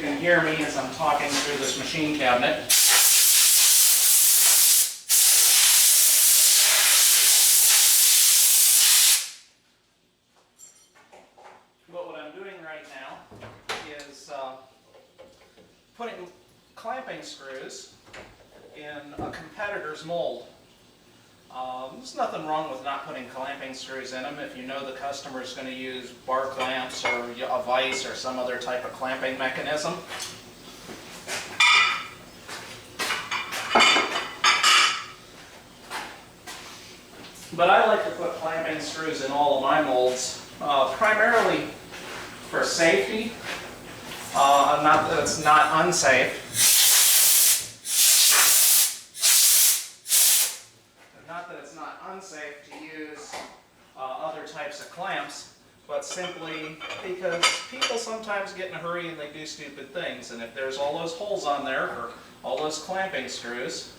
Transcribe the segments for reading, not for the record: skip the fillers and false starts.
can hear me as I'm talking through this machine cabinet. But what I'm doing right now is putting clamping screws in a competitor's mold. There's nothing wrong with not putting clamping screws in them if you know the customer is going to use bar clamps or a vise or some other type of clamping mechanism. But I like to put clamping screws in all of my molds, primarily for safety, not that it's not unsafe. Not that it's not unsafe to use other types of clamps, but simply because people sometimes get in a hurry and they do stupid things. And if there's all those holes on there for all those clamping screws,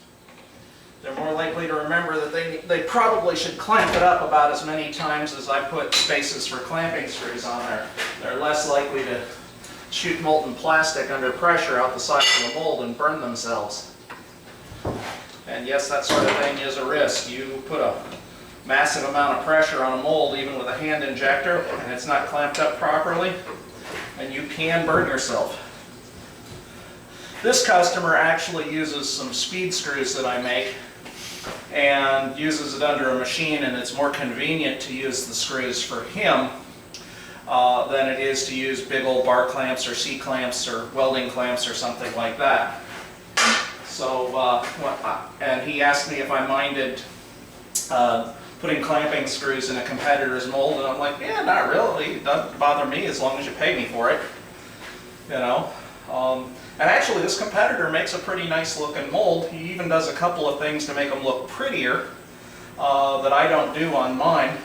they're more likely to remember that they probably should clamp it up about as many times as I put spaces for clamping screws on there. They're less likely to shoot molten plastic under pressure out the side of the mold and burn themselves. And yes, that sort of thing is a risk. You put a massive amount of pressure on a mold, even with a hand injector, and it's not clamped up properly, and you can burn yourself. This customer actually uses some speed screws that I make and uses it under a machine, and it's more convenient to use the screws for him than it is to use big old bar clamps or C-clamps or welding clamps or something like that. So, and he asked me if I minded putting clamping screws in a competitor's mold, and I'm like, yeah, not really. It doesn't bother me as long as you pay me for it. You know. And actually, this competitor makes a pretty nice looking mold. He even does a couple of things to make them look prettier that I don't do on mine.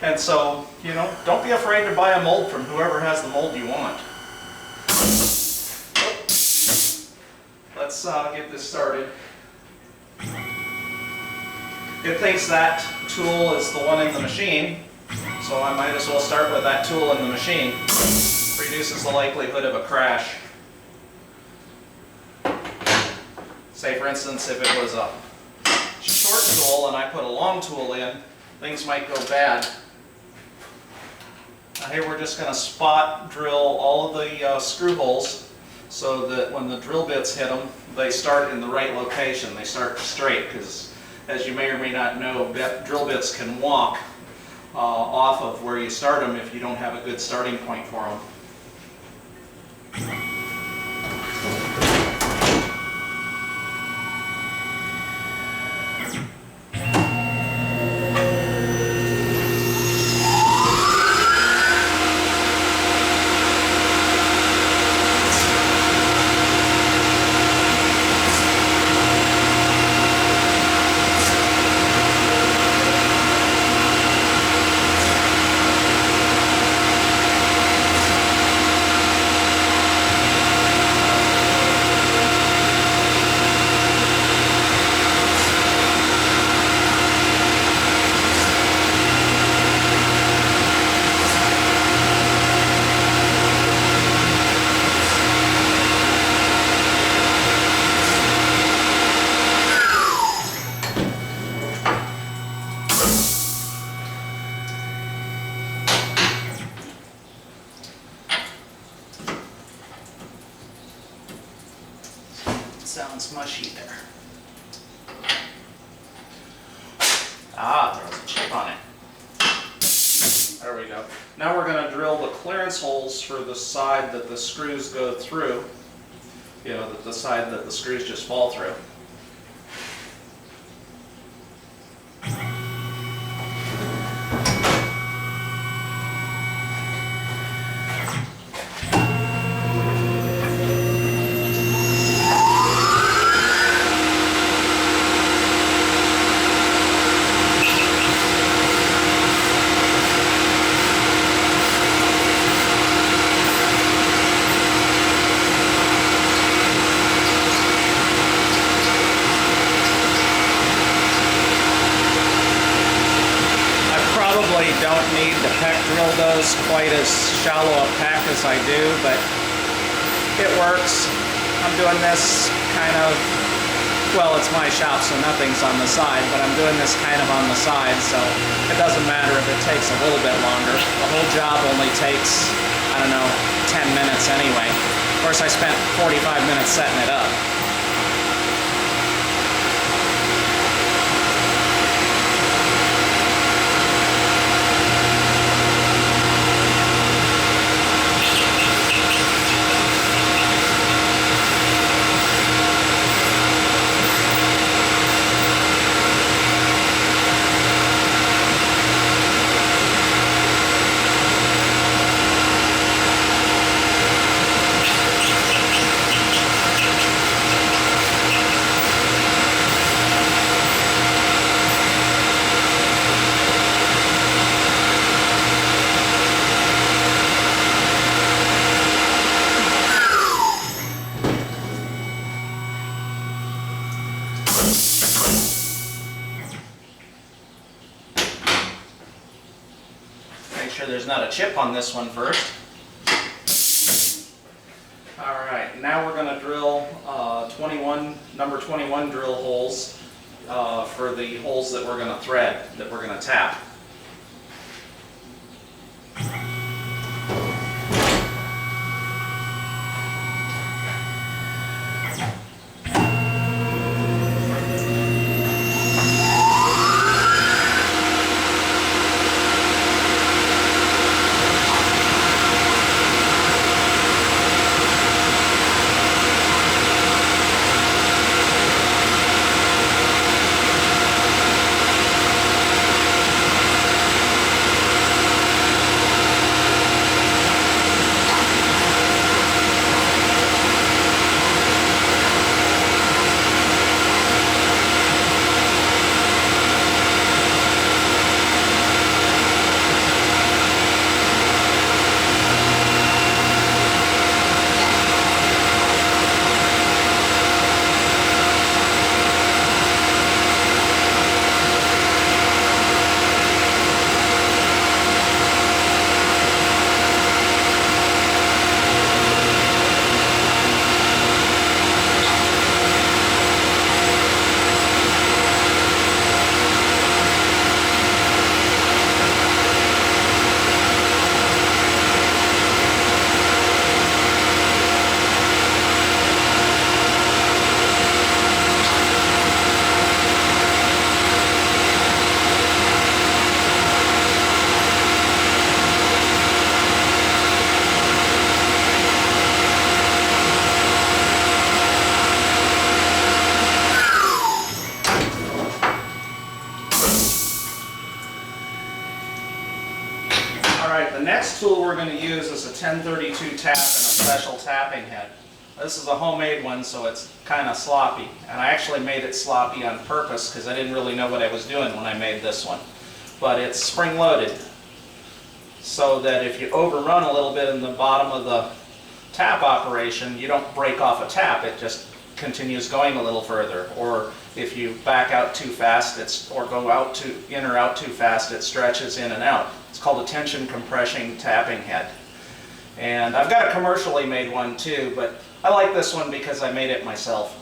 And so, you know, don't be afraid to buy a mold from whoever has the mold you want. Let's get this started. It thinks that tool is the one in the machine, so I might as well start with that tool in the machine. Reduces the likelihood of a crash. Say for instance, if it was a short tool and I put a long tool in, things might go bad. Now here we're just going to spot drill all of the screw holes so that when the drill bits hit them, they start in the right location. They start straight, because as you may or may not know, drill bits can walk off of where you start them if you don't have a good starting point for them. Sounds mushy there. Ah, there's a chip on it. There we go. Now we're going to drill the clearance holes for the side that the screws go through. You know, the side that the screws just fall through. Don't need to peck drill those quite as shallow a peck as I do, but it works. I'm doing this kind of, well, it's my shop, so nothing's on the side, but I'm doing this kind of on the side, so it doesn't matter if it takes a little bit longer. The whole job only takes, I don't know, 10 minutes anyway. Of course, I spent 45 minutes setting it up. Make sure there's not a chip on this one first. Alright, now we're going to drill number 21 drill holes for the holes that we're going to thread, that we're going to tap. Alright, the next tool we're going to use is a 1032 tap and a special tapping head. This is a homemade one, so it's kind of sloppy. And I actually made it sloppy on purpose because I didn't really know what I was doing when I made this one. But it's spring-loaded, so that if you overrun a little bit in the bottom of the tap operation, you don't break off a tap, it just continues going a little further. Or if you back out too fast, or go out in or out too fast, it stretches in and out. It's called a tension compression tapping head. And I've got a commercially made one too, but I like this one because I made it myself.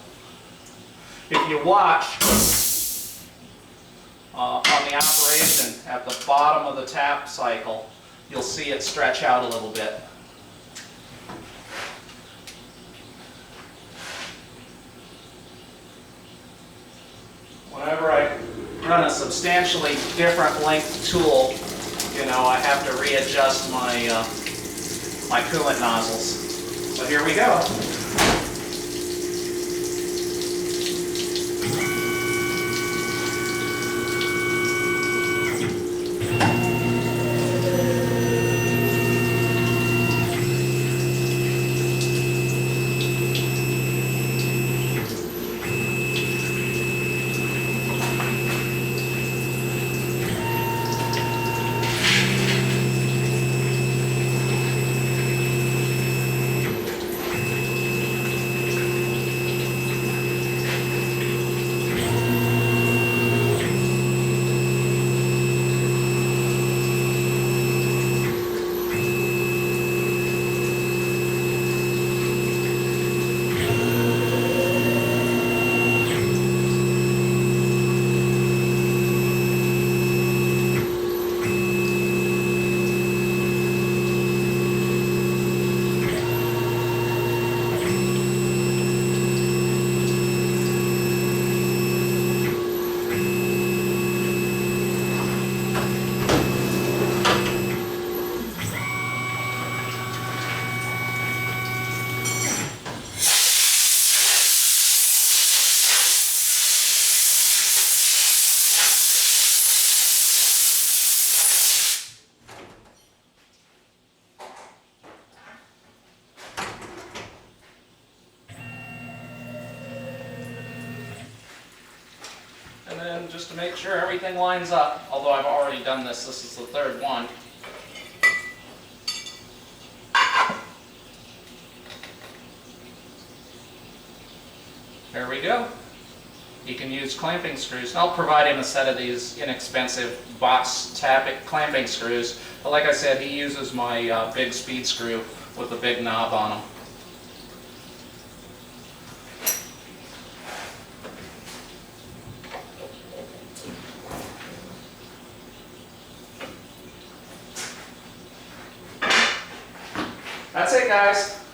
If you watch on the operation at the bottom of the tap cycle, you'll see it stretch out a little bit. Whenever I run a substantially different length tool, I have to readjust my my coolant nozzles. So here we go. open just to make sure everything lines up, although I've already done this. This is the third one. There we go. You can use clamping screws. I'll provide him a set of these inexpensive box clamping screws. But like I said, he uses my big speed screw with the big knob on them. That's it, guys.